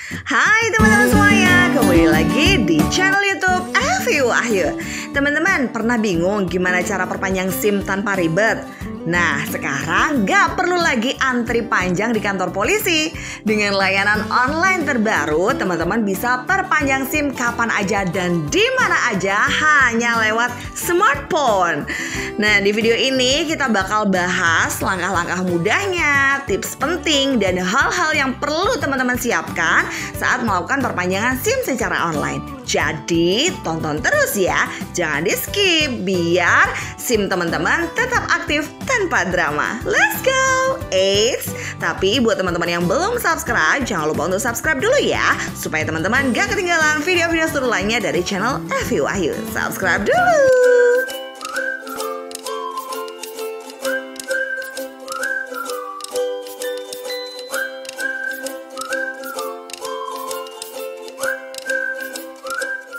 Hai teman-teman semuanya, kembali lagi di channel YouTube Evi Wahyu. Teman-teman, pernah bingung gimana cara perpanjang SIM tanpa ribet? Nah, sekarang gak perlu lagi antri panjang di kantor polisi. Dengan layanan online terbaru, teman-teman bisa perpanjang SIM kapan aja dan di mana aja hanya lewat smartphone. Nah, di video ini kita bakal bahas langkah-langkah mudahnya, tips penting, dan hal-hal yang perlu teman-teman siapkan saat melakukan perpanjangan SIM secara online. Jadi, tonton terus ya, jangan di skip biar SIM teman-teman tetap aktif tanpa drama. Let's go! Eits, tapi buat teman-teman yang belum subscribe, jangan lupa untuk subscribe dulu ya, supaya teman-teman gak ketinggalan video-video seru lainnya dari channel Evi Wahyu. Subscribe dulu!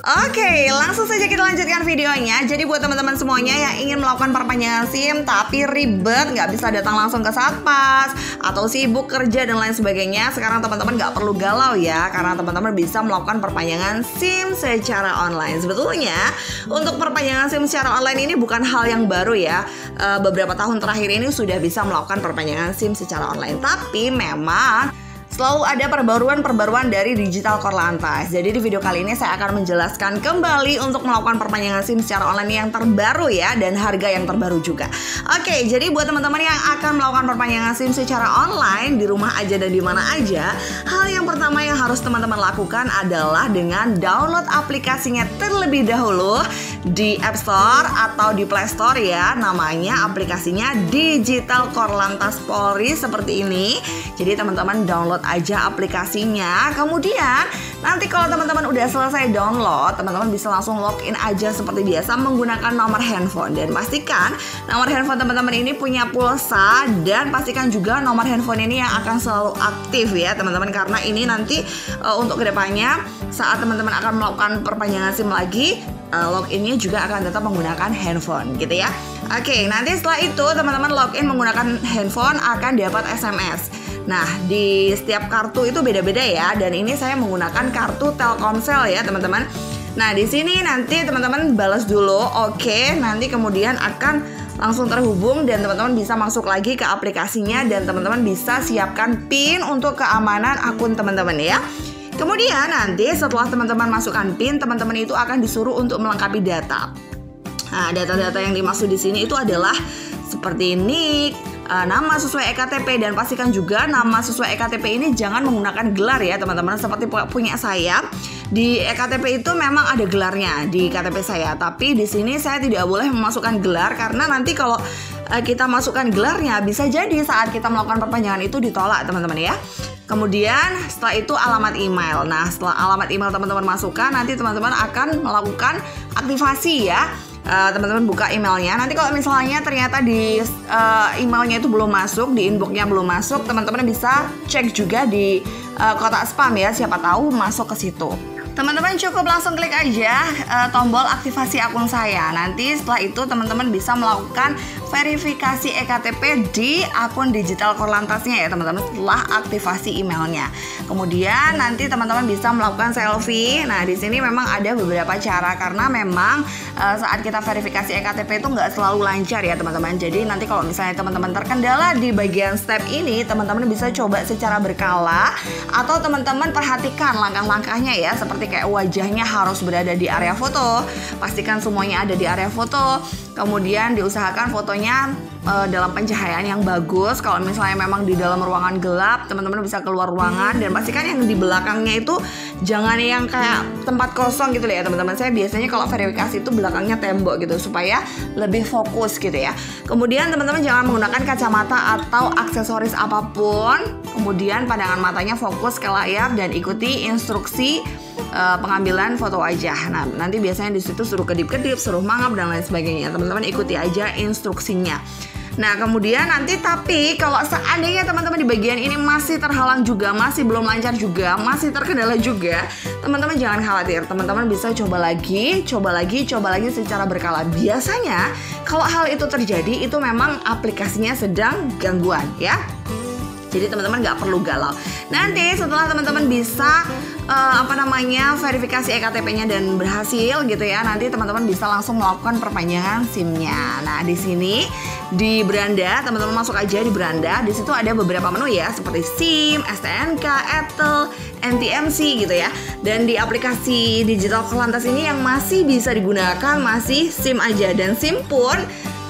Oke, langsung saja kita lanjutkan videonya. Jadi buat teman-teman semuanya yang ingin melakukan perpanjangan SIM tapi ribet, nggak bisa datang langsung ke Satpas atau sibuk kerja dan lain sebagainya, sekarang teman-teman nggak perlu galau ya, karena teman-teman bisa melakukan perpanjangan SIM secara online. Sebetulnya untuk perpanjangan SIM secara online ini bukan hal yang baru ya. Beberapa tahun terakhir ini sudah bisa melakukan perpanjangan SIM secara online. Tapi memang selalu ada perbaruan dari Digital Korlantas. Jadi di video kali ini saya akan menjelaskan kembali untuk melakukan perpanjangan SIM secara online yang terbaru ya, dan harga yang terbaru juga. Oke, jadi buat teman-teman yang akan melakukan perpanjangan SIM secara online di rumah aja dan di mana aja, hal yang pertama yang harus teman-teman lakukan adalah dengan download aplikasinya terlebih dahulu di App Store atau di Play Store ya. Namanya aplikasinya Digital Korlantas Polri seperti ini. Jadi teman-teman download aja aplikasinya. Kemudian nanti kalau teman-teman udah selesai download, teman-teman bisa langsung login aja seperti biasa menggunakan nomor handphone. Dan pastikan nomor handphone teman-teman ini punya pulsa, dan pastikan juga nomor handphone ini yang akan selalu aktif ya teman-teman, karena ini nanti untuk kedepannya saat teman-teman akan melakukan perpanjangan SIM lagi, loginnya juga akan tetap menggunakan handphone gitu ya. Oke, nanti setelah itu teman-teman login menggunakan handphone akan dapat SMS. Nah, di setiap kartu itu beda-beda ya, dan ini saya menggunakan kartu Telkomsel ya teman-teman. Nah, di sini nanti teman-teman balas dulu, oke, nanti kemudian akan langsung terhubung dan teman-teman bisa masuk lagi ke aplikasinya, dan teman-teman bisa siapkan PIN untuk keamanan akun teman-teman ya. Kemudian nanti setelah teman-teman masukkan PIN, teman-teman itu akan disuruh untuk melengkapi data. Nah, data-data yang dimaksud di sini itu adalah seperti NIK, nama sesuai EKTP, dan pastikan juga nama sesuai EKTP ini jangan menggunakan gelar ya teman-teman, seperti punya saya. Di EKTP itu memang ada gelarnya di KTP saya, tapi di sini saya tidak boleh memasukkan gelar karena nanti kalau kita masukkan gelarnya bisa jadi saat kita melakukan perpanjangan itu ditolak teman-teman ya. Kemudian setelah itu alamat email. Nah, setelah alamat email teman-teman masukkan, nanti teman-teman akan melakukan aktivasi ya. Teman-teman buka emailnya. Nanti kalau misalnya ternyata di emailnya itu belum masuk, di inboxnya belum masuk, teman-teman bisa cek juga di kotak spam ya, siapa tahu masuk ke situ. Teman-teman cukup langsung klik aja tombol aktivasi akun saya. Nanti setelah itu teman-teman bisa melakukan verifikasi EKTP di akun Digital Korlantasnya ya teman-teman, setelah aktivasi emailnya. Kemudian nanti teman-teman bisa melakukan selfie. Nah, di sini memang ada beberapa cara karena memang saat kita verifikasi EKTP itu nggak selalu lancar ya teman-teman. Jadi nanti kalau misalnya teman-teman terkendala di bagian step ini, teman-teman bisa coba secara berkala, atau teman-teman perhatikan langkah-langkahnya ya, seperti kayak wajahnya harus berada di area foto, pastikan semuanya ada di area foto. Kemudian diusahakan fotonya dalam pencahayaan yang bagus. Kalau misalnya memang di dalam ruangan gelap, teman-teman bisa keluar ruangan, dan pastikan yang di belakangnya itu jangan yang kayak tempat kosong gitu ya teman-teman. Saya biasanya kalau verifikasi itu belakangnya tembok gitu supaya lebih fokus gitu ya. Kemudian teman-teman jangan menggunakan kacamata atau aksesoris apapun. Kemudian pandangan matanya fokus ke layar dan ikuti instruksi pengambilan foto wajah. Nah, nanti biasanya di situ suruh kedip-kedip, suruh mangap dan lain sebagainya. Teman-teman ikuti aja instruksinya. Nah, kemudian nanti tapi kalau seandainya teman-teman di bagian ini masih terhalang juga, masih belum lancar juga, masih terkendala juga, teman-teman jangan khawatir. Teman-teman bisa coba lagi secara berkala. Biasanya kalau hal itu terjadi itu memang aplikasinya sedang gangguan ya. Jadi teman-teman nggak perlu galau. Nanti setelah teman-teman bisa verifikasi EKTP-nya dan berhasil gitu ya, nanti teman-teman bisa langsung melakukan perpanjangan SIM-nya. Nah, di sini di beranda, teman-teman masuk aja di beranda. Di situ ada beberapa menu ya, seperti SIM, STNK, ETEL, NTMC gitu ya. Dan di aplikasi digital Korlantas ini yang masih bisa digunakan masih SIM aja, dan SIM pun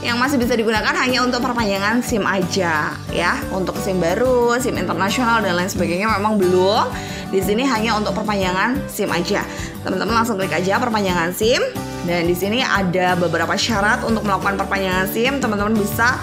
yang masih bisa digunakan hanya untuk perpanjangan SIM aja ya. Untuk SIM baru, SIM internasional dan lain sebagainya memang belum. Di sini hanya untuk perpanjangan SIM aja. Teman-teman langsung klik aja perpanjangan SIM, dan di sini ada beberapa syarat untuk melakukan perpanjangan SIM. Teman-teman bisa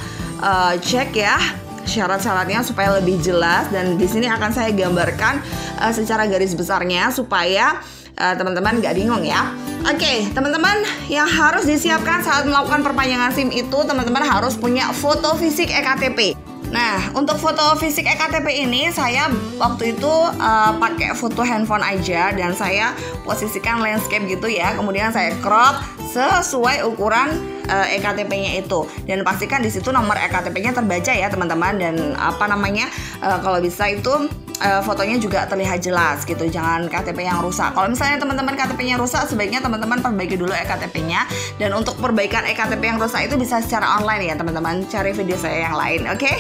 cek ya syarat-syaratnya supaya lebih jelas, dan di sini akan saya gambarkan secara garis besarnya supaya teman-teman nggak bingung ya. Oke, teman-teman, yang harus disiapkan saat melakukan perpanjangan SIM itu teman-teman harus punya foto fisik EKTP. Nah, untuk foto fisik EKTP ini saya waktu itu pakai foto handphone aja, dan saya posisikan landscape gitu ya. Kemudian saya crop sesuai ukuran EKTP-nya itu, dan pastikan di situ nomor EKTP-nya terbaca ya teman-teman. Dan kalau bisa itu fotonya juga terlihat jelas gitu, jangan KTP yang rusak. Kalau misalnya teman-teman KTP-nya rusak, sebaiknya teman-teman perbaiki dulu EKTP-nya. Dan untuk perbaikan EKTP yang rusak itu bisa secara online ya teman-teman, cari video saya yang lain, oke?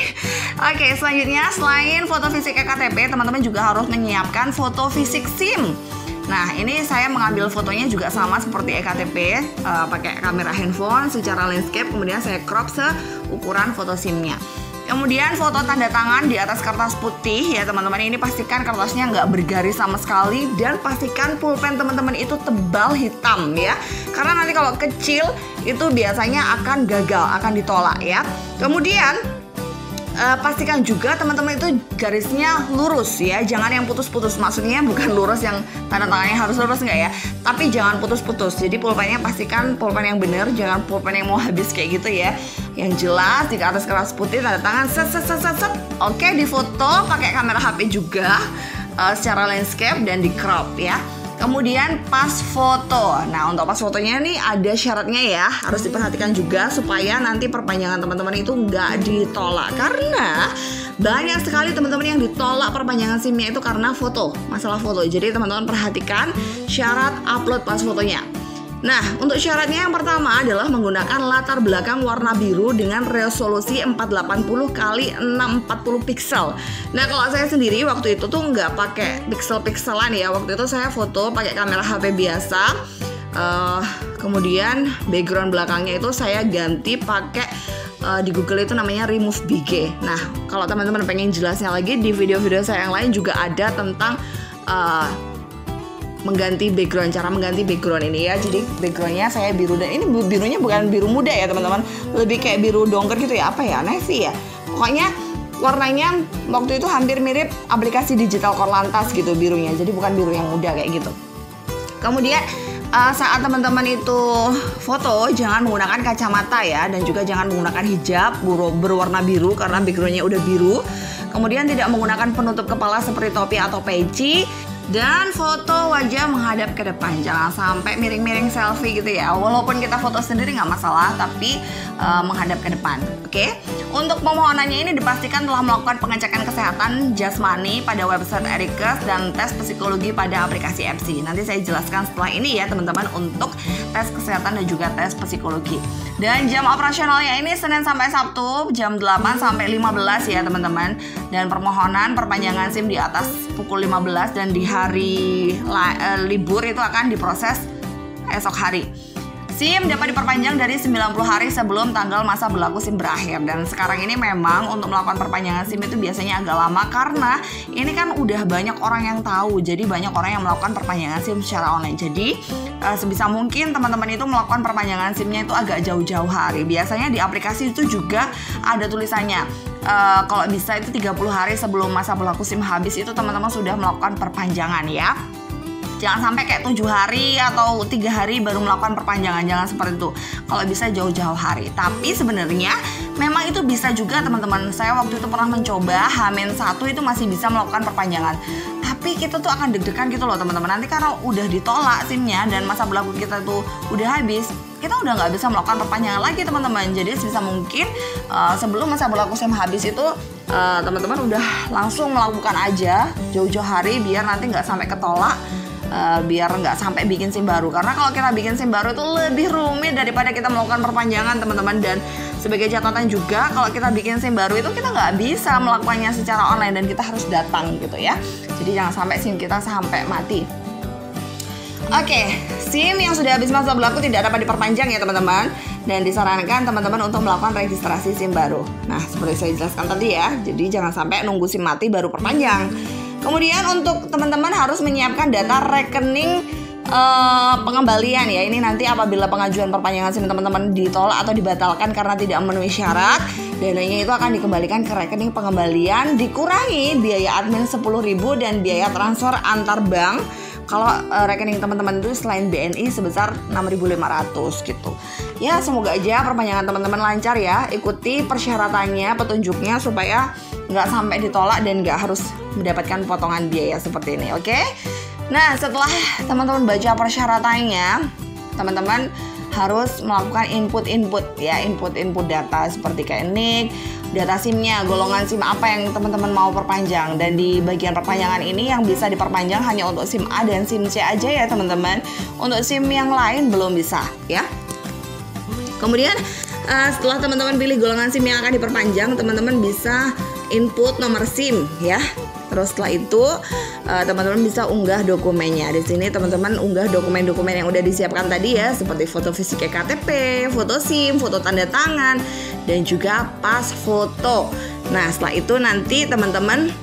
Oke, selanjutnya selain foto fisik EKTP, teman-teman juga harus menyiapkan foto fisik SIM. Nah, ini saya mengambil fotonya juga sama seperti EKTP, pakai kamera handphone secara landscape, kemudian saya crop seukuran foto SIM-nya. Kemudian foto tanda tangan di atas kertas putih ya teman-teman. Ini pastikan kertasnya nggak bergaris sama sekali, dan pastikan pulpen teman-teman itu tebal hitam ya. Karena nanti kalau kecil itu biasanya akan gagal, akan ditolak ya. Kemudian pastikan juga teman-teman itu garisnya lurus ya, jangan yang putus-putus. Maksudnya bukan lurus yang tanda tangannya harus lurus, enggak ya, tapi jangan putus-putus. Jadi pulpennya pastikan pulpen yang benar, jangan pulpen yang mau habis kayak gitu ya. Yang jelas di atas kertas putih tanda tangan set. Oke, difoto pakai kamera HP juga secara landscape dan di crop ya. Kemudian pas foto. Nah, untuk pas fotonya nih ada syaratnya ya, harus diperhatikan juga supaya nanti perpanjangan teman-teman itu nggak ditolak. Karena banyak sekali teman-teman yang ditolak perpanjangan SIM-nya itu karena foto, masalah foto. Jadi teman-teman perhatikan syarat upload pas fotonya. Nah, untuk syaratnya yang pertama adalah menggunakan latar belakang warna biru dengan resolusi 480 x 640 pixel. Nah, kalau saya sendiri waktu itu tuh nggak pakai pixel-pixelan ya. Waktu itu saya foto pakai kamera HP biasa. Kemudian background belakangnya itu saya ganti pakai di Google itu namanya Remove BG. Nah, kalau teman-teman pengen jelasnya lagi di video-video saya yang lain juga ada tentang mengganti background, cara mengganti background ini ya. Jadi backgroundnya saya biru, dan ini birunya bukan biru muda ya teman-teman, lebih kayak biru dongker gitu ya, apa ya, navy ya. Pokoknya warnanya waktu itu hampir mirip aplikasi digital Korlantas gitu birunya, jadi bukan biru yang muda kayak gitu. Kemudian saat teman-teman itu foto jangan menggunakan kacamata ya, dan juga jangan menggunakan hijab berwarna biru karena backgroundnya udah biru. Kemudian tidak menggunakan penutup kepala seperti topi atau peci. Dan foto wajah menghadap ke depan, jangan sampai miring-miring selfie gitu ya. Walaupun kita foto sendiri nggak masalah, tapi menghadap ke depan. Oke? Untuk pemohonannya ini dipastikan telah melakukan pengecekan kesehatan jasmani pada website Erikes dan tes psikologi pada aplikasi FC. Nanti saya jelaskan setelah ini ya teman-teman, untuk tes kesehatan dan juga tes psikologi. Dan jam operasionalnya ini Senin sampai Sabtu jam 8 sampai 15 ya teman-teman. Dan permohonan perpanjangan SIM di atas pukul 15, dan di hari libur itu akan diproses esok hari. SIM dapat diperpanjang dari 90 hari sebelum tanggal masa berlaku SIM berakhir. Dan sekarang ini memang untuk melakukan perpanjangan SIM itu biasanya agak lama, karena ini kan udah banyak orang yang tahu. Jadi banyak orang yang melakukan perpanjangan SIM secara online. Jadi sebisa mungkin teman-teman itu melakukan perpanjangan SIM-nya itu agak jauh-jauh hari. Biasanya di aplikasi itu juga ada tulisannya, kalau bisa itu 30 hari sebelum masa berlaku SIM habis itu teman-teman sudah melakukan perpanjangan ya. Jangan sampai kayak 7 hari atau 3 hari baru melakukan perpanjangan, jangan seperti itu. Kalau bisa jauh-jauh hari. Tapi sebenarnya memang itu bisa juga teman-teman. Saya waktu itu pernah mencoba H-1 itu masih bisa melakukan perpanjangan. Tapi kita tuh akan deg-degan gitu loh teman-teman. Nanti karena udah ditolak SIM-nya dan masa berlaku kita tuh udah habis, kita udah nggak bisa melakukan perpanjangan lagi teman-teman. Jadi sebisa mungkin sebelum masa berlaku SIM habis itu teman-teman udah langsung melakukan aja jauh-jauh hari biar nanti nggak sampai ketolak. Biar nggak sampai bikin SIM baru, karena kalau kita bikin SIM baru itu lebih rumit daripada kita melakukan perpanjangan teman-teman. Dan sebagai catatan juga, kalau kita bikin SIM baru itu kita nggak bisa melakukannya secara online dan kita harus datang gitu ya. Jadi jangan sampai SIM kita sampai mati. Oke, SIM yang sudah habis masa berlaku tidak dapat diperpanjang ya teman-teman. Dan disarankan teman-teman untuk melakukan registrasi SIM baru. Nah, seperti saya jelaskan tadi ya, jadi jangan sampai nunggu SIM mati baru perpanjang. Kemudian untuk teman-teman harus menyiapkan data rekening pengembalian ya. Ini nanti apabila pengajuan perpanjangan SIM teman-teman ditolak atau dibatalkan karena tidak memenuhi syarat, dananya itu akan dikembalikan ke rekening pengembalian, dikurangi biaya admin 10.000 dan biaya transfer antar bank. Kalau rekening teman-teman itu selain BNI sebesar 6.500 gitu. Ya, semoga aja perpanjangan teman-teman lancar ya. Ikuti persyaratannya, petunjuknya supaya nggak sampai ditolak dan nggak harus mendapatkan potongan biaya seperti ini, oke? Nah, setelah teman-teman baca persyaratannya, teman-teman harus melakukan input ya, input data seperti kayak NIK, data SIM-nya, golongan SIM apa yang teman-teman mau perpanjang. Dan di bagian perpanjangan ini yang bisa diperpanjang hanya untuk SIM A dan SIM C aja ya teman-teman. Untuk SIM yang lain belum bisa ya. Kemudian setelah teman-teman pilih golongan SIM yang akan diperpanjang, teman-teman bisa input nomor SIM ya. Terus setelah itu teman-teman bisa unggah dokumennya. Di sini teman-teman unggah dokumen-dokumen yang udah disiapkan tadi ya, seperti foto fisik KTP, foto SIM, foto tanda tangan, dan juga pas foto. Nah, setelah itu nanti teman-teman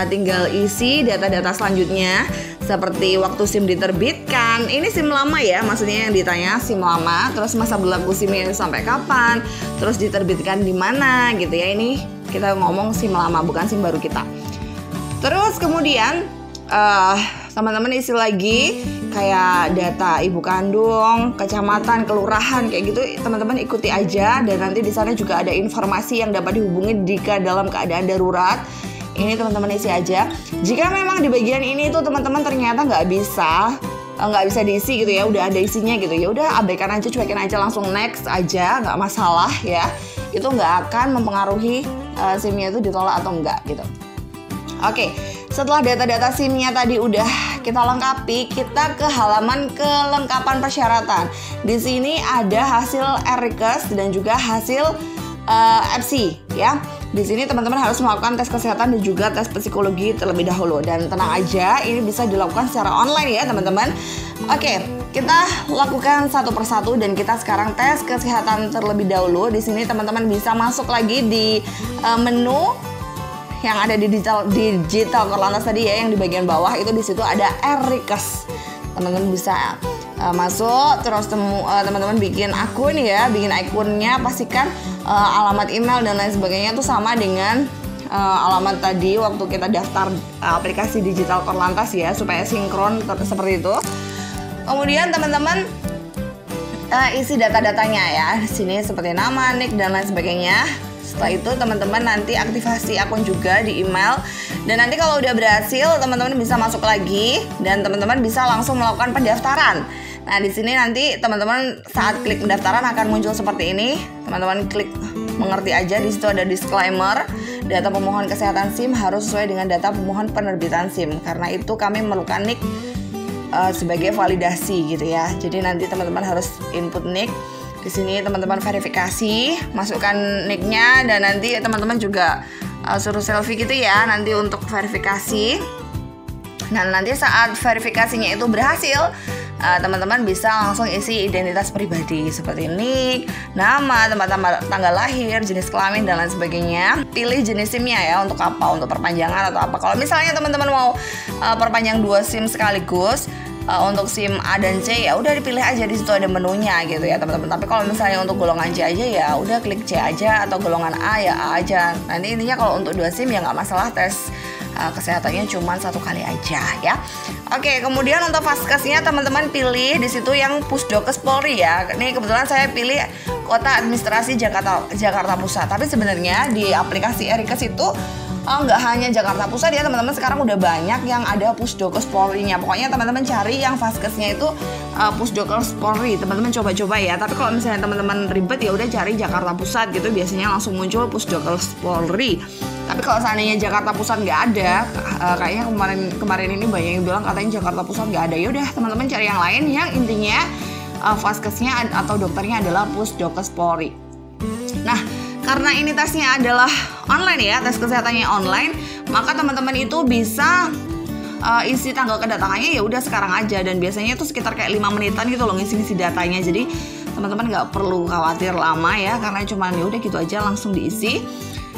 tinggal isi data-data selanjutnya seperti waktu SIM diterbitkan. Ini SIM lama ya, maksudnya yang ditanya SIM lama, terus masa berlaku SIM-nya sampai kapan, terus diterbitkan di mana gitu ya. Ini kita ngomong SIM lama, bukan SIM baru kita. Terus kemudian teman-teman isi lagi kayak data ibu kandung, kecamatan, kelurahan kayak gitu, teman-teman ikuti aja. Dan nanti di sana juga ada informasi yang dapat dihubungi jika dalam keadaan darurat. Ini teman-teman isi aja. Jika memang di bagian ini tuh teman-teman ternyata nggak bisa diisi gitu ya, udah ada isinya gitu ya, udah abaikan aja, cuekin aja, langsung next aja, nggak masalah ya. Itu nggak akan mempengaruhi SIM-nya itu ditolak atau enggak gitu. Oke, setelah data-data SIM-nya tadi udah kita lengkapi, kita ke halaman kelengkapan persyaratan. Di sini ada hasil R-Request dan juga hasil FC ya. Di sini teman-teman harus melakukan tes kesehatan dan juga tes psikologi terlebih dahulu. Dan tenang aja, ini bisa dilakukan secara online ya teman-teman. Oke, kita lakukan satu persatu dan kita sekarang tes kesehatan terlebih dahulu. Di sini teman-teman bisa masuk lagi di menu yang ada di digital Korlantas tadi ya, yang di bagian bawah itu di situ ada R-Request. Teman-teman bisa masuk, terus teman-teman bikin akun ya, bikin akunnya, pastikan alamat email dan lain sebagainya itu sama dengan alamat tadi waktu kita daftar aplikasi digital Korlantas ya, supaya sinkron seperti itu. Kemudian teman-teman isi data-datanya ya, di sini seperti nama, NIK dan lain sebagainya. Setelah itu teman-teman nanti aktifasi akun juga di email. Dan nanti kalau udah berhasil, teman-teman bisa masuk lagi dan teman-teman bisa langsung melakukan pendaftaran. Nah, di sini nanti teman-teman saat klik pendaftaran akan muncul seperti ini. Teman-teman klik mengerti aja, di situ ada disclaimer. Data pemohon kesehatan SIM harus sesuai dengan data pemohon penerbitan SIM. Karena itu kami memerlukan NIK sebagai validasi gitu ya. Jadi nanti teman-teman harus input NIK. Di sini teman-teman verifikasi, masukkan NIK-nya dan nanti teman-teman juga suruh selfie gitu ya nanti untuk verifikasi. Nah, nanti saat verifikasinya itu berhasil, teman-teman bisa langsung isi identitas pribadi seperti NIK, nama, tempat tanggal lahir, jenis kelamin dan lain sebagainya. Pilih jenis SIM-nya ya, untuk apa, untuk perpanjangan atau apa. Kalau misalnya teman-teman mau perpanjang 2 SIM sekaligus, untuk SIM A dan C ya udah dipilih aja, di situ ada menunya gitu ya teman-teman. Tapi kalau misalnya untuk golongan C aja ya udah klik C aja, atau golongan A ya A aja. Nanti intinya kalau untuk 2 SIM ya nggak masalah, tes kesehatannya cuma 1 kali aja ya. Oke, kemudian untuk Vaskesnya teman-teman pilih di situ yang Pusdokes Polri ya. Ini kebetulan saya pilih Kota Administrasi Jakarta Pusat. Tapi sebenarnya di aplikasi R-Request itu nggak hanya Jakarta Pusat ya teman-teman, sekarang udah banyak yang ada Pusdokes Polri-nya. Pokoknya teman-teman cari yang Vaskesnya itu Pusdokes Polri, teman-teman coba-coba ya. Tapi kalau misalnya teman-teman ribet ya udah cari Jakarta Pusat gitu, biasanya langsung muncul Pusdokes Polri. Tapi kalau seandainya Jakarta Pusat nggak ada, kayaknya kemarin ini banyak yang bilang katanya Jakarta Pusat nggak ada. Yaudah teman-teman cari yang lain yang intinya vaskesnya atau dokternya adalah Pusdokes Polri. Nah, karena ini tesnya adalah online ya, tes kesehatannya online, maka teman-teman itu bisa isi tanggal kedatangannya ya udah sekarang aja, dan biasanya itu sekitar kayak 5 menitan gitu loh ngisi datanya. Jadi teman-teman nggak perlu khawatir lama ya, karena cuman ya udah gitu aja langsung diisi.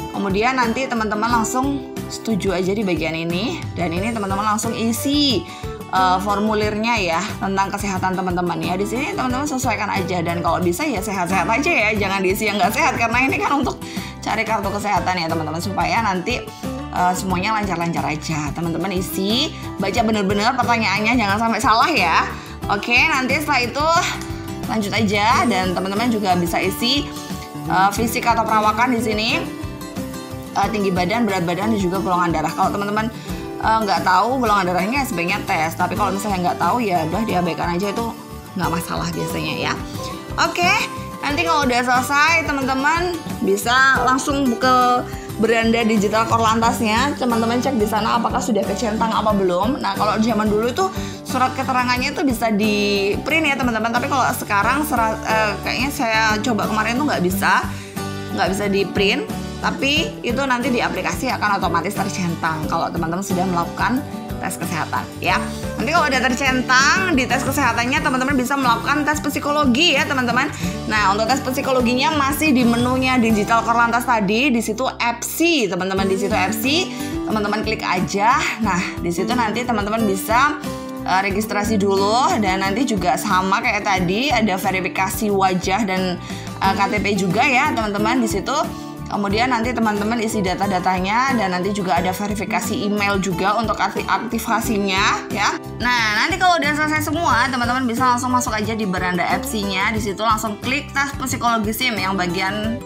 Kemudian nanti teman-teman langsung setuju aja di bagian ini, dan ini teman-teman langsung isi formulirnya ya tentang kesehatan teman-teman ya. Di sini teman-teman sesuaikan aja, dan kalau bisa ya sehat-sehat aja ya, jangan diisi yang nggak sehat, karena ini kan untuk cari kartu kesehatan ya teman-teman, supaya nanti semuanya lancar-lancar aja. Teman-teman isi, baca bener-bener pertanyaannya, jangan sampai salah ya. Oke, nanti setelah itu lanjut aja, dan teman-teman juga bisa isi fisik atau perawakan di sini, tinggi badan, berat badan, dan juga golongan darah. Kalau teman-teman nggak tahu golongan darahnya sebaiknya tes, tapi kalau misalnya nggak tahu ya udah diabaikan aja, itu nggak masalah biasanya ya. Oke, nanti kalau udah selesai teman-teman bisa langsung ke beranda digital Korlantasnya. Teman-teman cek di sana apakah sudah kecentang apa belum. Nah, kalau zaman dulu itu surat keterangannya itu bisa di print ya teman-teman, tapi kalau sekarang kayaknya saya coba kemarin tuh nggak bisa di print, tapi itu nanti di aplikasi akan otomatis tercentang kalau teman-teman sudah melakukan tes kesehatan ya. Nanti kalau udah tercentang di tes kesehatannya, teman-teman bisa melakukan tes psikologi ya teman-teman. Nah, untuk tes psikologinya masih di menunya digital Korlantas tadi, di situ FC teman-teman, di situ FC teman-teman klik aja. Nah, di situ nanti teman-teman bisa registrasi dulu, dan nanti juga sama kayak tadi ada verifikasi wajah dan KTP juga ya teman-teman di situ. Kemudian nanti teman-teman isi data-datanya, dan nanti juga ada verifikasi email juga untuk aktivasinya ya. Nah, nanti kalau udah selesai semua, teman-teman bisa langsung masuk aja di beranda FC-nya. Di situ langsung klik tes psikologi SIM yang bagian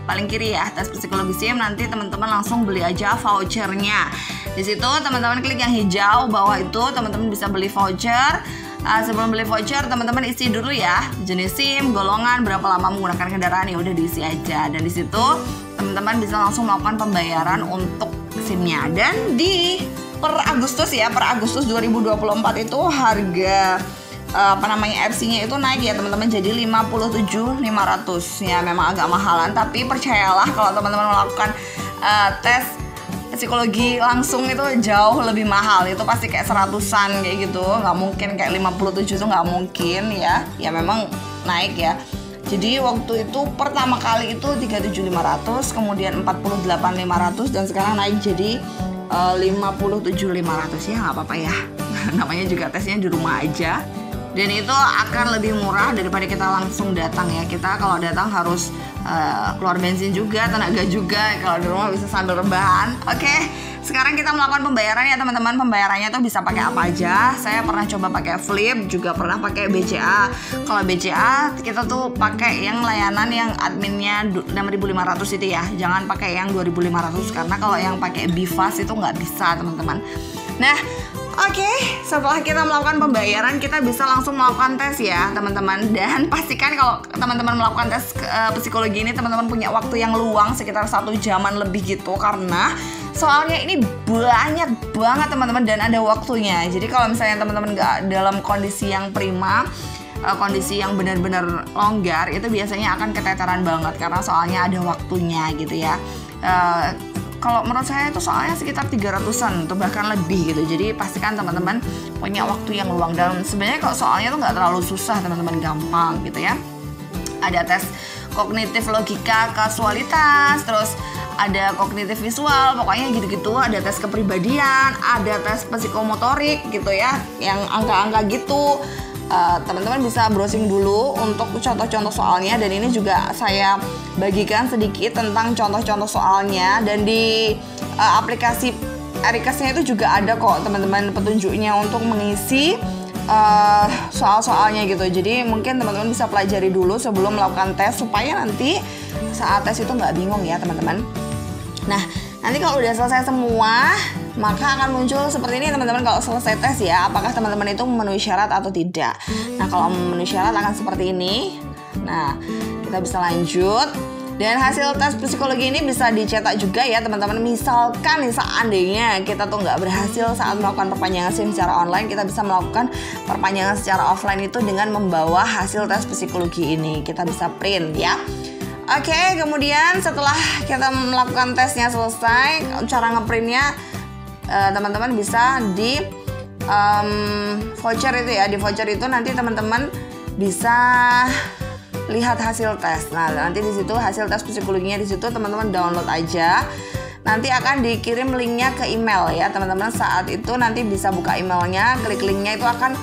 paling kiri ya, tes psikologi SIM. Nanti teman-teman langsung beli aja vouchernya. Di situ teman-teman klik yang hijau bawah itu, teman-teman bisa beli voucher. Sebelum beli voucher, teman-teman isi dulu ya jenis SIM, golongan, berapa lama menggunakan kendaraan, ya udah diisi aja. Dan di situ teman-teman bisa langsung melakukan pembayaran untuk SIM-nya. Dan per Agustus 2024 itu harga FC-nya itu naik ya teman-teman, jadi 57.500 ya. Memang agak mahalan, tapi percayalah kalau teman-teman melakukan tes psikologi langsung itu jauh lebih mahal. Itu pasti kayak 100-an kayak gitu, nggak mungkin kayak 57 itu nggak mungkin ya. Ya memang naik ya. Jadi waktu itu pertama kali itu 37.500, kemudian 48.500, dan sekarang naik jadi 57.500 ya, nggak apa-apa ya. Namanya juga tesnya di rumah aja. Dan itu akan lebih murah daripada kita langsung datang ya. Kita kalau datang harus keluar bensin juga, tenaga juga. Kalau di rumah bisa sambil rebahan. Oke, sekarang kita melakukan pembayaran ya teman-teman. Pembayarannya tuh bisa pakai apa aja. Saya pernah coba pakai Flip, juga pernah pakai BCA. Kalau BCA kita tuh pakai yang layanan yang adminnya 6.500 itu ya. Jangan pakai yang 2.500, karena kalau yang pakai Bifas itu nggak bisa teman-teman. Nah, oke, setelah kita melakukan pembayaran, kita bisa langsung melakukan tes ya teman-teman. Dan pastikan kalau teman-teman melakukan tes psikologi ini, teman-teman punya waktu yang luang sekitar 1 jaman lebih gitu, karena soalnya ini banyak banget teman-teman dan ada waktunya. Jadi kalau misalnya teman-teman nggak dalam kondisi yang prima, kondisi yang benar-benar longgar, itu biasanya akan keteteran banget, karena soalnya ada waktunya gitu ya. Kalau menurut saya itu soalnya sekitar 300-an atau bahkan lebih gitu. Jadi pastikan teman-teman punya waktu yang luang. Dan sebenarnya kalau soalnya tuh nggak terlalu susah teman-teman, gampang gitu ya. Ada tes kognitif logika kasualitas, terus ada kognitif visual, pokoknya gitu-gitu. Ada tes kepribadian, ada tes psikomotorik gitu ya, yang angka-angka gitu. Teman-teman bisa browsing dulu untuk contoh-contoh soalnya, dan ini juga saya bagikan sedikit tentang contoh-contoh soalnya. Dan di aplikasi Erikasnya itu juga ada kok teman-teman petunjuknya untuk mengisi soal-soalnya gitu. Jadi mungkin teman-teman bisa pelajari dulu sebelum melakukan tes, supaya nanti saat tes itu nggak bingung ya teman-teman. Nah, nanti kalau udah selesai semua, maka akan muncul seperti ini teman-teman kalau selesai tes ya, apakah teman-teman itu memenuhi syarat atau tidak. Nah, kalau memenuhi syarat akan seperti ini. Nah, kita bisa lanjut. Dan hasil tes psikologi ini bisa dicetak juga ya teman-teman. Misalkan nih seandainya kita tuh nggak berhasil saat melakukan perpanjangan SIM secara online, kita bisa melakukan perpanjangan secara offline itu dengan membawa hasil tes psikologi ini. Kita bisa print ya. Oke, kemudian setelah kita melakukan tesnya selesai, cara ngeprintnya teman-teman bisa di voucher itu ya. Di voucher itu nanti teman-teman bisa lihat hasil tes. Nah, nanti di situ hasil tes psikologinya di situ teman-teman download aja. Nanti akan dikirim linknya ke email ya teman-teman. Saat itu nanti bisa buka emailnya, klik linknya itu akan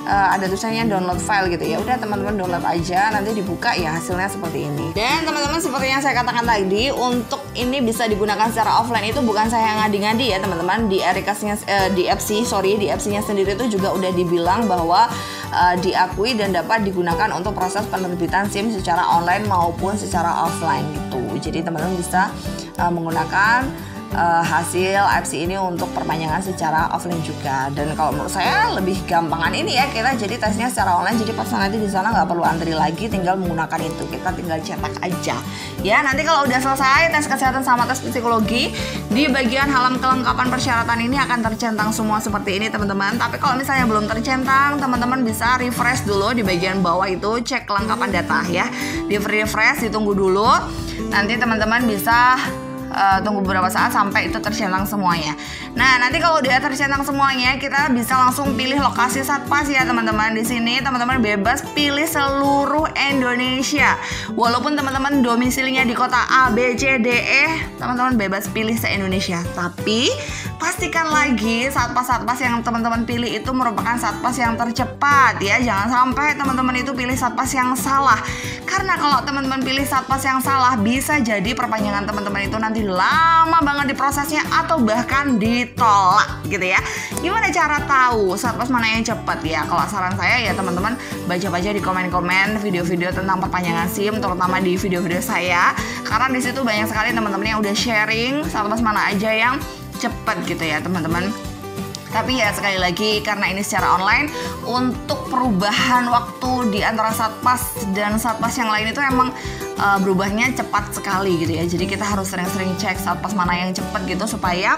ada tulisannya download file gitu ya. Udah teman-teman download aja, nanti dibuka ya hasilnya seperti ini. Dan teman-teman seperti yang saya katakan tadi, untuk ini bisa digunakan secara offline itu bukan saya ngadi-ngadi ya teman-teman. Di FC-nya sendiri itu juga udah dibilang bahwa diakui dan dapat digunakan untuk proses penerbitan SIM secara online maupun secara offline gitu. Jadi teman-teman bisa menggunakan hasil FC ini untuk perpanjangan secara offline juga. Dan kalau menurut saya lebih gampangan ini ya, kita jadi tesnya secara online, jadi pas nanti di sana nggak perlu antri lagi, tinggal menggunakan itu, kita tinggal cetak aja ya. Nanti kalau udah selesai tes kesehatan sama tes psikologi, di bagian halaman kelengkapan persyaratan ini akan tercentang semua seperti ini teman-teman. Tapi kalau misalnya belum tercentang, teman-teman bisa refresh dulu di bagian bawah itu, cek kelengkapan data ya. Di refresh, ditunggu dulu, nanti teman-teman bisa tunggu beberapa saat sampai itu tercentang semuanya. Nah, nanti kalau udah tercentang semuanya, kita bisa langsung pilih lokasi Satpas ya teman-teman. Di sini teman-teman bebas pilih seluruh Indonesia. Walaupun teman-teman domisilinya di kota A, B, C, D, E, teman-teman bebas pilih se-Indonesia. Tapi pastikan lagi Satpas yang teman-teman pilih itu merupakan Satpas yang tercepat ya. Jangan sampai teman-teman itu pilih Satpas yang salah. Karena kalau teman-teman pilih Satpas yang salah, bisa jadi perpanjangan teman-teman itu nanti lama banget diprosesnya atau bahkan ditolak gitu ya. Gimana cara tahu Satpas mana yang cepat ya? Kalau saran saya ya teman-teman baca-baca di komen-komen video-video tentang perpanjangan SIM, terutama di video-video saya, karena di situ banyak sekali teman-teman yang udah sharing Satpas mana aja yang cepat gitu ya teman-teman. Tapi ya sekali lagi karena ini secara online, untuk perubahan waktu di antara Satpas dan Satpas yang lain itu emang berubahnya cepat sekali gitu ya. Jadi kita harus sering-sering cek Satpas mana yang cepat gitu supaya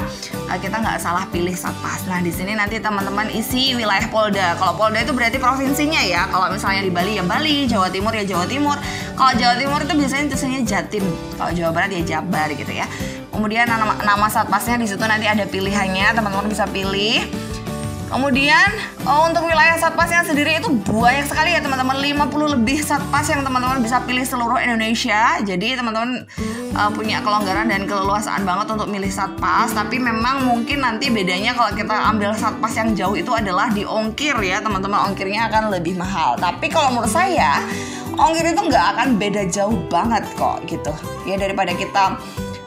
kita nggak salah pilih Satpas. Nah di sini nanti teman-teman isi wilayah Polda. Kalau Polda itu berarti provinsinya ya. Kalau misalnya di Bali ya Bali, Jawa Timur ya Jawa Timur. Kalau Jawa Timur itu biasanya tulisannya Jatim. Kalau Jawa Barat ya Jabar gitu ya. Kemudian nama Satpasnya di situ nanti ada pilihannya, teman-teman bisa pilih. Kemudian untuk wilayah Satpasnya sendiri itu banyak sekali ya teman-teman, 50 lebih Satpas yang teman-teman bisa pilih seluruh Indonesia. Jadi teman-teman punya kelonggaran dan keleluasaan banget untuk milih Satpas. Tapi memang mungkin nanti bedanya kalau kita ambil Satpas yang jauh itu adalah di ongkir ya teman-teman, ongkirnya akan lebih mahal. Tapi kalau menurut saya ongkir itu nggak akan beda jauh banget kok gitu ya, daripada kita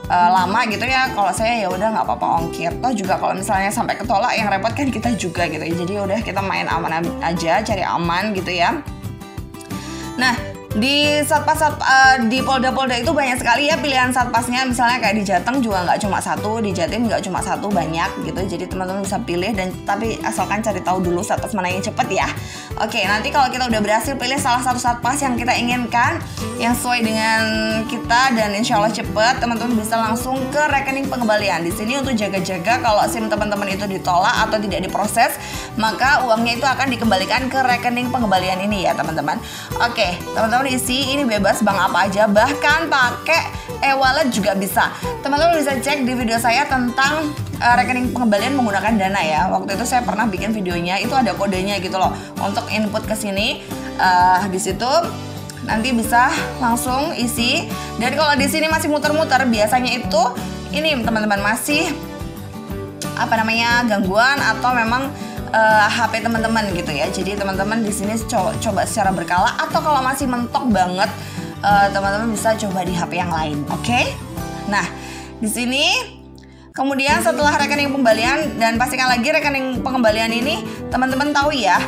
lama gitu ya. Kalau saya ya udah nggak apa-apa ongkir. Toh juga kalau misalnya sampai ketolak yang repot kan kita juga gitu. Jadi udah kita main aman aja, cari aman gitu ya. Nah di di Polda-Polda itu banyak sekali ya pilihan Satpasnya. Misalnya kayak di Jateng juga nggak cuma satu, di Jatim nggak cuma satu, banyak gitu. Jadi teman-teman bisa pilih, dan tapi asalkan cari tahu dulu Satpas mana yang cepet ya. Oke, nanti kalau kita udah berhasil pilih salah satu Satpas yang kita inginkan, yang sesuai dengan kita dan insya Allah cepet, teman-teman bisa langsung ke rekening pengembalian. Di sini untuk jaga-jaga kalau SIM teman-teman itu ditolak atau tidak diproses, maka uangnya itu akan dikembalikan ke rekening pengembalian ini ya teman-teman. Oke, teman-teman isi ini bebas bank apa aja, bahkan pakai e-wallet juga bisa. Teman-teman bisa cek di video saya tentang rekening pengembalian menggunakan Dana ya. Waktu itu saya pernah bikin videonya, itu ada kodenya gitu loh untuk input ke sini. Di situ nanti bisa langsung isi. Dan kalau di sini masih muter-muter, biasanya itu ini teman-teman masih gangguan atau memang HP teman-teman gitu ya. Jadi teman-teman di sini coba secara berkala, atau kalau masih mentok banget teman-teman bisa coba di HP yang lain. Oke? Nah, di sini kemudian setelah rekening pembalian, dan pastikan lagi rekening pengembalian ini teman-teman tahu ya,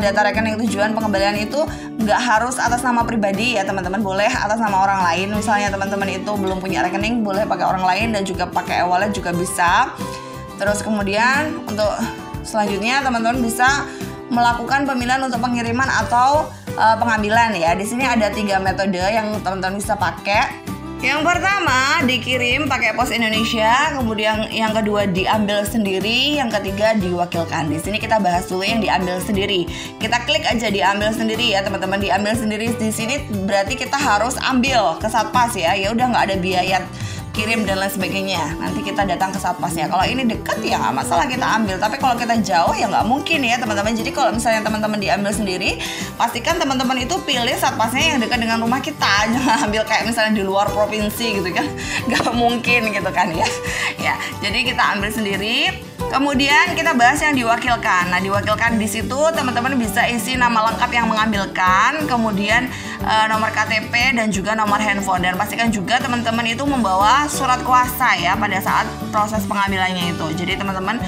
data rekening tujuan pengembalian itu nggak harus atas nama pribadi ya teman-teman, boleh atas nama orang lain. Misalnya teman-teman itu belum punya rekening, boleh pakai orang lain, dan juga pakai e-wallet juga bisa. Terus kemudian untuk selanjutnya teman-teman bisa melakukan pemilihan untuk pengiriman atau pengambilan ya. Di sini ada 3 metode yang teman-teman bisa pakai. Yang pertama dikirim pakai Pos Indonesia, kemudian yang kedua diambil sendiri, yang ketiga diwakilkan. Di sini kita bahas dulu yang diambil sendiri. Kita klik aja diambil sendiri ya teman-teman. Diambil sendiri di sini berarti kita harus ambil ke Satpas ya. Ya udah nggak ada biaya kirim dan lain sebagainya. Nanti kita datang ke Satpasnya. Kalau ini dekat ya nggak masalah kita ambil. Tapi kalau kita jauh ya nggak mungkin ya teman-teman. Jadi kalau misalnya teman-teman diambil sendiri, pastikan teman-teman itu pilih Satpasnya yang dekat dengan rumah kita. Jangan ambil kayak misalnya di luar provinsi gitu kan. Nggak mungkin gitu kan ya. Ya, jadi kita ambil sendiri. Kemudian kita bahas yang diwakilkan. Nah, diwakilkan di situ teman-teman bisa isi nama lengkap yang mengambilkan, kemudian nomor KTP dan juga nomor handphone. Dan pastikan juga teman-teman itu membawa surat kuasa ya pada saat proses pengambilannya itu. Jadi teman-teman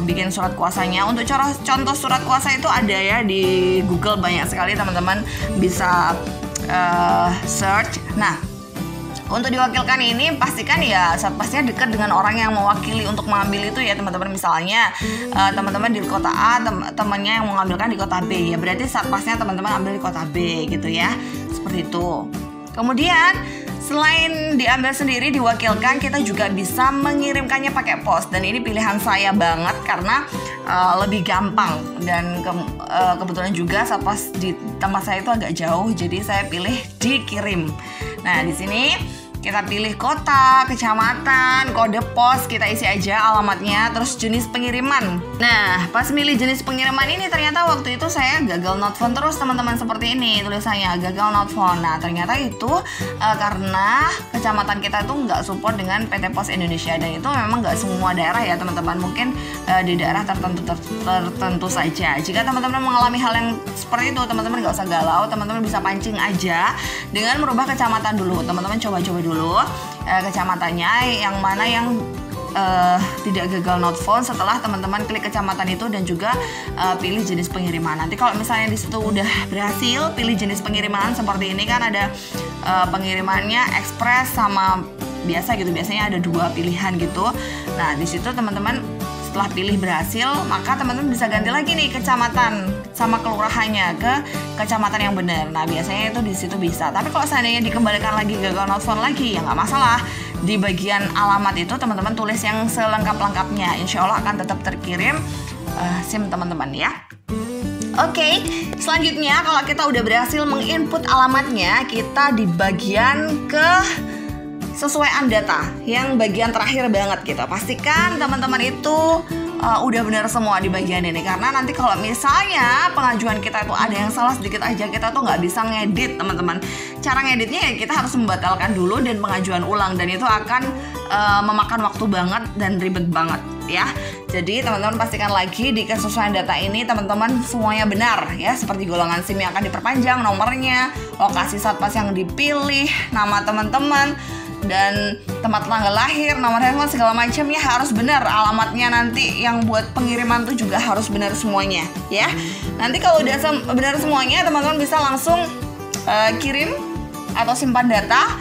bikin surat kuasanya. Untuk contoh surat kuasa itu ada ya di Google, banyak sekali teman-teman bisa search. Nah, untuk diwakilkan ini pastikan ya Satpasnya dekat dengan orang yang mewakili untuk mengambil itu ya teman-teman. Misalnya teman-teman di kota A, temannya yang mengambilkan di kota B ya, berarti Satpasnya teman-teman ambil di kota B gitu ya, seperti itu. Kemudian selain diambil sendiri, diwakilkan, kita juga bisa mengirimkannya pakai pos. Dan ini pilihan saya banget karena lebih gampang. Dan kebetulan juga Satpas di tempat saya itu agak jauh, jadi saya pilih dikirim. Nah, di sini kita pilih kota, kecamatan, kode pos, kita isi aja alamatnya, terus jenis pengiriman. Nah, pas milih jenis pengiriman ini ternyata waktu itu saya gagal not found terus teman-teman, seperti ini tulisannya, gagal not found. Nah, ternyata itu karena kecamatan kita itu nggak support dengan PT Pos Indonesia, dan itu memang nggak semua daerah ya teman-teman, mungkin di daerah tertentu saja. Jika teman-teman mengalami hal yang seperti itu, teman-teman nggak usah galau, teman-teman bisa pancing aja dengan merubah kecamatan dulu. Teman-teman coba-coba dulu kecamatannya yang mana yang tidak gagal not found setelah teman-teman klik kecamatan itu dan juga pilih jenis pengiriman. Nanti kalau misalnya di situ udah berhasil pilih jenis pengiriman seperti ini kan ada pengirimannya ekspres sama biasa gitu, biasanya ada 2 pilihan gitu. Nah, di situ teman-teman setelah pilih berhasil, maka teman-teman bisa ganti lagi nih kecamatan sama kelurahannya ke kecamatan yang benar. Nah, biasanya itu di situ bisa. Tapi kalau seandainya dikembalikan lagi gagal not found lagi, ya nggak masalah. Di bagian alamat itu teman-teman tulis yang selengkap-lengkapnya. Insya Allah akan tetap terkirim SIM teman-teman ya. Oke, selanjutnya kalau kita udah berhasil menginput alamatnya, kita di bagian ke sesuaian data yang bagian terakhir banget gitu. Pastikan teman-teman itu udah benar semua di bagian ini, karena nanti kalau misalnya pengajuan kita itu ada yang salah sedikit aja, kita tuh nggak bisa ngedit teman-teman. Cara ngeditnya ya kita harus membatalkan dulu dan pengajuan ulang, dan itu akan memakan waktu banget dan ribet banget ya. Jadi teman-teman pastikan lagi di kesesuaian data ini teman-teman semuanya benar ya, seperti golongan SIM yang akan diperpanjang, nomornya, lokasi Satpas yang dipilih, nama teman-teman, dan tempat tanggal lahir, nomor handphone, segala macamnya harus benar. Alamatnya nanti yang buat pengiriman tuh juga harus benar semuanya ya. Nanti kalau udah benar semuanya, teman-teman bisa langsung kirim atau simpan data.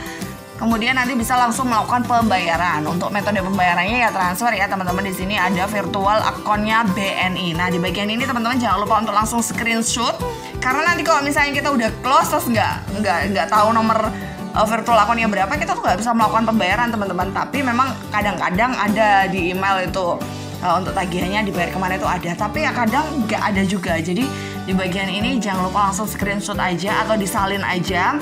Kemudian nanti bisa langsung melakukan pembayaran. Untuk metode pembayarannya ya transfer ya teman-teman. Di sini ada virtual akunnya BNI. Nah, di bagian ini teman-teman jangan lupa untuk langsung screenshot, karena nanti kalau misalnya kita udah close terus nggak tahu nomor virtual akunnya berapa, kita tuh nggak bisa melakukan pembayaran teman-teman. Tapi memang kadang-kadang ada di email itu untuk tagihannya dibayar kemana itu ada, tapi ya kadang nggak ada juga. Jadi di bagian ini jangan lupa langsung screenshot aja atau disalin aja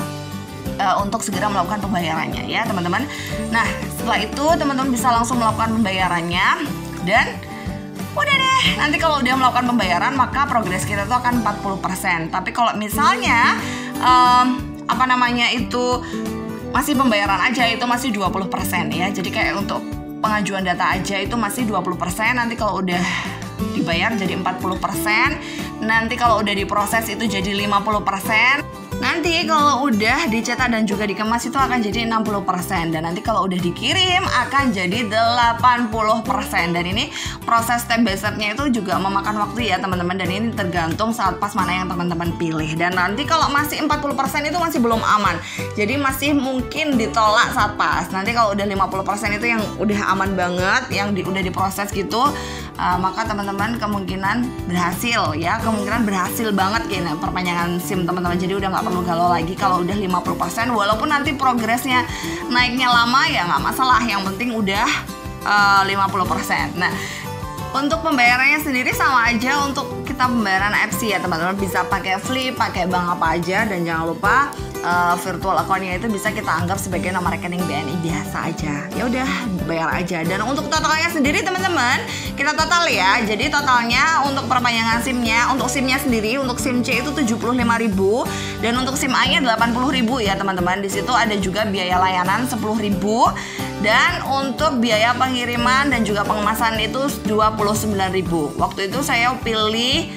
untuk segera melakukan pembayarannya ya teman-teman. Nah, setelah itu teman-teman bisa langsung melakukan pembayarannya, dan udah deh, nanti kalau udah melakukan pembayaran maka progres kita tuh akan 40%. Tapi kalau misalnya itu masih pembayaran aja, itu masih 20% ya. Jadi kayak untuk pengajuan data aja itu masih 20%. Nanti kalau udah dibayar jadi 40%. Nanti kalau udah diproses itu jadi 50%. Nanti kalau udah dicetak dan juga dikemas itu akan jadi 60%. Dan nanti kalau udah dikirim akan jadi 80%. Dan ini proses step by step-nya itu juga memakan waktu ya teman-teman. Dan ini tergantung Satpas mana yang teman-teman pilih. Dan nanti kalau masih 40% itu masih belum aman, jadi masih mungkin ditolak Satpas. Nanti kalau udah 50% itu yang udah aman banget, yang udah diproses gitu, maka teman-teman kemungkinan berhasil ya, kemungkinan berhasil banget kayaknya perpanjangan SIM teman-teman. Jadi udah nggak perlu galau lagi kalau udah 50%, walaupun nanti progresnya naiknya lama ya nggak masalah, yang penting udah 50%. Nah, untuk pembayarannya sendiri sama aja untuk kita pembayaran FC ya teman-teman, bisa pakai Flip, pakai bank apa aja, dan jangan lupa virtual account-nya itu bisa kita anggap sebagai nomor rekening BNI biasa aja. Ya udah bayar aja. Dan untuk totalnya sendiri teman-teman, kita total ya. Jadi totalnya untuk perpanjangan SIM-nya, untuk SIM-nya sendiri, untuk SIM C itu 75.000 dan untuk SIM A-nya 80.000 ya teman-teman. Di situ ada juga biaya layanan 10.000 dan untuk biaya pengiriman dan juga pengemasan itu 29.000. Waktu itu saya pilih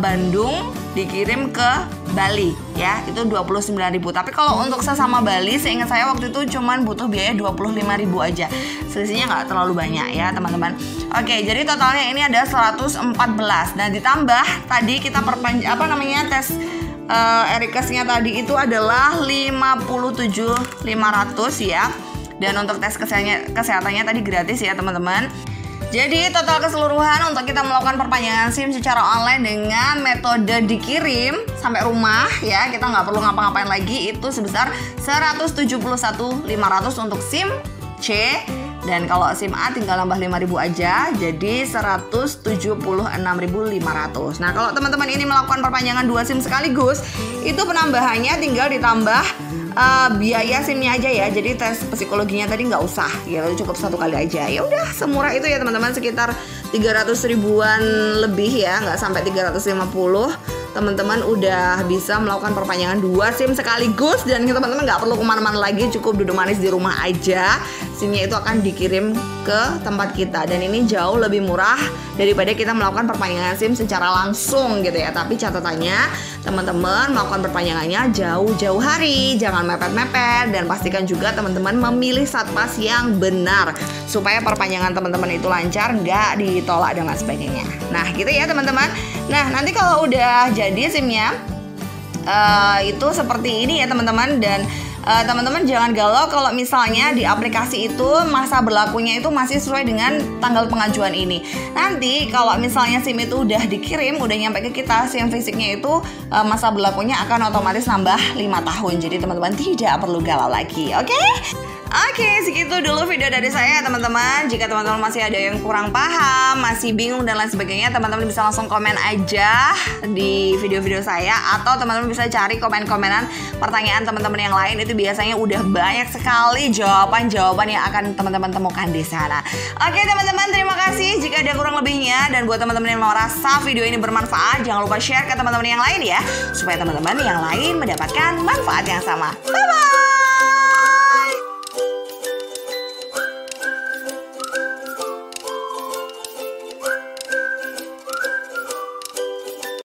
Bandung dikirim ke Bali ya, itu 29.000. Tapi kalau untuk sesama Bali, seingat saya waktu itu cuman butuh biaya 25.000 aja. Selisihnya nggak terlalu banyak ya teman-teman. Oke, jadi totalnya ini ada 114. Nah, ditambah tadi kita tes Erikasnya tadi itu adalah 57.500 ya. Dan untuk tes kesehatannya tadi gratis ya teman-teman. Jadi total keseluruhan untuk kita melakukan perpanjangan SIM secara online dengan metode dikirim sampai rumah ya, kita nggak perlu ngapa-ngapain lagi, itu sebesar 171.500 untuk SIM C. Dan kalau SIM A tinggal nambah 5.000 aja, jadi 176.500. Nah, kalau teman-teman ini melakukan perpanjangan 2 SIM sekaligus, itu penambahannya tinggal ditambah biaya SIM-nya aja ya. Jadi tes psikologinya tadi nggak usah gitu, cukup 1 kali aja. Ya udah semurah itu ya teman-teman, sekitar 300 ribuan lebih ya, nggak sampai 350. Teman-teman udah bisa melakukan perpanjangan 2 SIM sekaligus, dan teman-teman nggak perlu kemana-mana lagi, cukup duduk manis di rumah aja. SIM-nya itu akan dikirim ke tempat kita, dan ini jauh lebih murah daripada kita melakukan perpanjangan SIM secara langsung gitu ya. Tapi catatannya teman-teman melakukan perpanjangannya jauh-jauh hari, jangan mepet-mepet, dan pastikan juga teman-teman memilih satpas yang benar supaya perpanjangan teman-teman itu lancar, nggak ditolak dan lain sebagainya. Nah gitu ya teman-teman. Nah nanti kalau udah jadi SIM-nya itu seperti ini ya teman-teman. Dan teman-teman jangan galau kalau misalnya di aplikasi itu masa berlakunya itu masih sesuai dengan tanggal pengajuan ini. Nanti kalau misalnya SIM itu udah dikirim, udah nyampe ke kita, SIM fisiknya itu masa berlakunya akan otomatis nambah 5 tahun. Jadi teman-teman tidak perlu galau lagi, oke? Oke, segitu dulu video dari saya teman-teman. Jika teman-teman masih ada yang kurang paham, masih bingung dan lain sebagainya, teman-teman bisa langsung komen aja di video-video saya, atau teman-teman bisa cari komen-komenan pertanyaan teman-teman yang lain. Itu biasanya udah banyak sekali jawaban-jawaban yang akan teman-teman temukan di sana. Oke teman-teman, terima kasih. Jika ada kurang lebihnya, dan buat teman-teman yang merasa video ini bermanfaat, jangan lupa share ke teman-teman yang lain ya, supaya teman-teman yang lain mendapatkan manfaat yang sama. Bye-bye.